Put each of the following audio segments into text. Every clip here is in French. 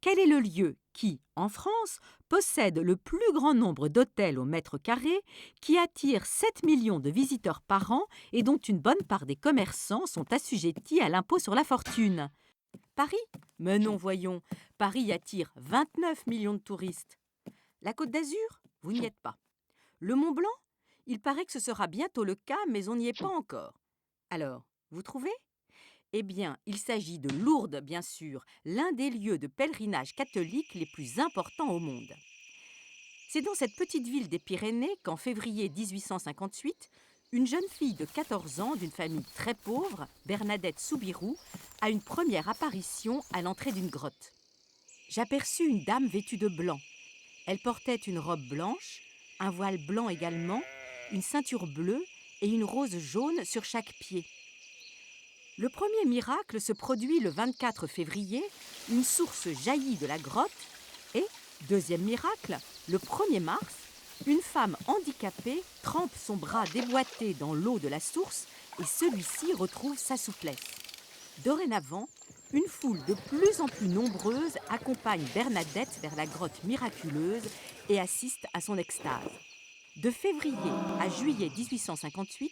quel est le lieu qui, en France, possède le plus grand nombre d'hôtels au mètre carré, qui attire 7 millions de visiteurs par an et dont une bonne part des commerçants sont assujettis à l'impôt sur la fortune? Paris? Mais non, voyons, Paris attire 29 millions de touristes. La Côte d'Azur? Vous n'y êtes pas. Le Mont Blanc? Il paraît que ce sera bientôt le cas, mais on n'y est pas encore. Alors, vous trouvez? Eh bien, il s'agit de Lourdes, bien sûr, l'un des lieux de pèlerinage catholique les plus importants au monde. C'est dans cette petite ville des Pyrénées qu'en février 1858, une jeune fille de 14 ans d'une famille très pauvre, Bernadette Soubirous, a une première apparition à l'entrée d'une grotte. J'aperçus une dame vêtue de blanc. Elle portait une robe blanche, un voile blanc également, une ceinture bleue et une rose jaune sur chaque pied. Le premier miracle se produit le 24 février, une source jaillit de la grotte et, deuxième miracle, le 1er mars, une femme handicapée trempe son bras déboîté dans l'eau de la source et celui-ci retrouve sa souplesse. Dorénavant, une foule de plus en plus nombreuse accompagne Bernadette vers la grotte miraculeuse et assiste à son extase. De février à juillet 1858,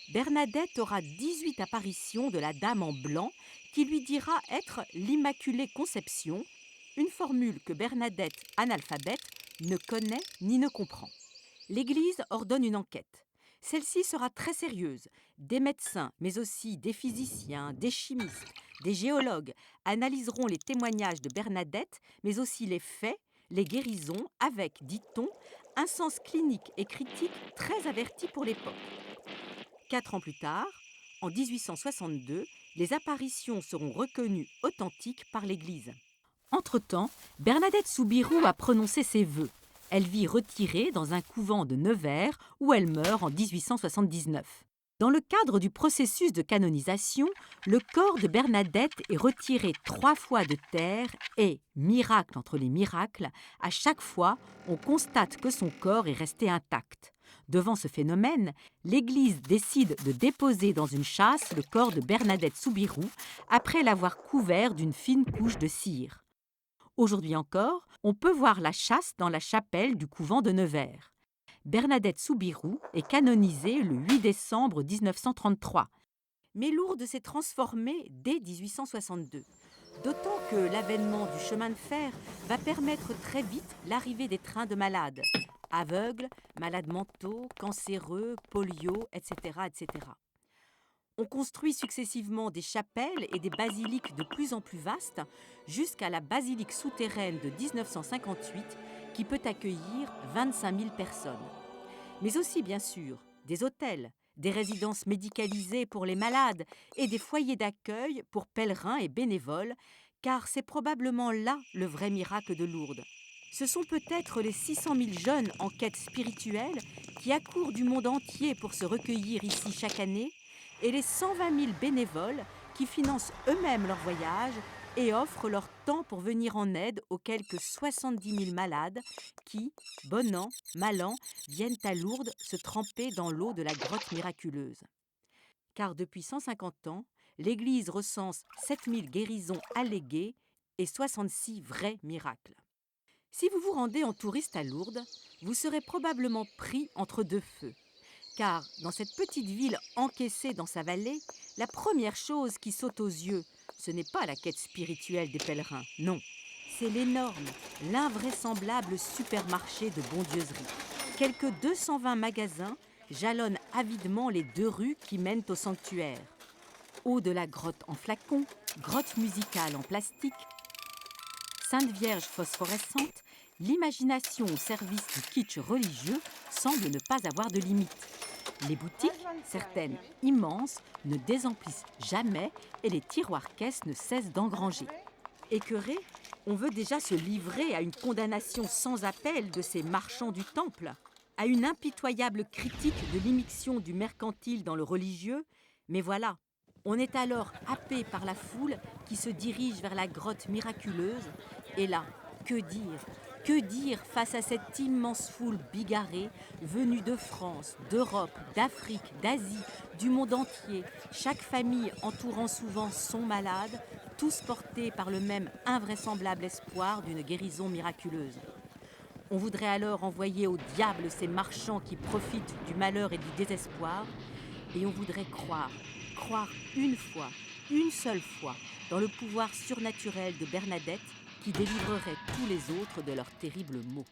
Bernadette aura 18 apparitions de la Dame en blanc qui lui dira être l'Immaculée Conception, une formule que Bernadette, analphabète, ne connaît ni ne comprend. L'Église ordonne une enquête. Celle-ci sera très sérieuse. Des médecins, mais aussi des physiciens, des chimistes, des géologues analyseront les témoignages de Bernadette, mais aussi les faits, les guérisons, avec, dit-on, un sens clinique et critique très averti pour l'époque. 4 ans plus tard, en 1862, les apparitions seront reconnues authentiques par l'Église. Entre-temps, Bernadette Soubirous a prononcé ses vœux. Elle vit retirée dans un couvent de Nevers où elle meurt en 1879. Dans le cadre du processus de canonisation, le corps de Bernadette est retiré 3 fois de terre et, miracle entre les miracles, à chaque fois, on constate que son corps est resté intact. Devant ce phénomène, l'Église décide de déposer dans une châsse le corps de Bernadette Soubirous après l'avoir couvert d'une fine couche de cire. Aujourd'hui encore, on peut voir la châsse dans la chapelle du couvent de Nevers. Bernadette Soubirous est canonisée le 8 décembre 1933. Mais Lourdes s'est transformée dès 1862. D'autant que l'avènement du chemin de fer va permettre très vite l'arrivée des trains de malades. Aveugles, malades mentaux, cancéreux, polio, etc., etc. On construit successivement des chapelles et des basiliques de plus en plus vastes jusqu'à la basilique souterraine de 1958 qui peut accueillir 25 000 personnes. Mais aussi, bien sûr, des hôtels, des résidences médicalisées pour les malades et des foyers d'accueil pour pèlerins et bénévoles, car c'est probablement là le vrai miracle de Lourdes. Ce sont peut-être les 600 000 jeunes en quête spirituelle qui accourent du monde entier pour se recueillir ici chaque année et les 120 000 bénévoles qui financent eux-mêmes leur voyage et offrent leur temps pour venir en aide aux quelques 70 000 malades qui, bon an, mal an, viennent à Lourdes se tremper dans l'eau de la grotte miraculeuse. Car depuis 150 ans, l'Église recense 7 000 guérisons alléguées et 66 vrais miracles. Si vous vous rendez en touriste à Lourdes, vous serez probablement pris entre deux feux. Car dans cette petite ville encaissée dans sa vallée, la première chose qui saute aux yeux, ce n'est pas la quête spirituelle des pèlerins, non. C'est l'énorme, l'invraisemblable supermarché de bondieuserie. Quelques 220 magasins jalonnent avidement les 2 rues qui mènent au sanctuaire. Eau de la grotte en flacon, grotte musicale en plastique, Sainte Vierge phosphorescente, l'imagination au service du kitsch religieux semble ne pas avoir de limite. Les boutiques, certaines immenses, ne désemplissent jamais et les tiroirs-caisses ne cessent d'engranger. Écœuré, on veut déjà se livrer à une condamnation sans appel de ces marchands du temple, à une impitoyable critique de l'immixtion du mercantile dans le religieux, mais voilà, on est alors happé par la foule qui se dirige vers la grotte miraculeuse, et là, que dire ? Que dire face à cette immense foule bigarrée, venue de France, d'Europe, d'Afrique, d'Asie, du monde entier, chaque famille entourant souvent son malade, tous portés par le même invraisemblable espoir d'une guérison miraculeuse. On voudrait alors envoyer au diable ces marchands qui profitent du malheur et du désespoir, et on voudrait croire une fois, une seule fois, dans le pouvoir surnaturel de Bernadette qui délivrerait tous les autres de leurs terribles maux.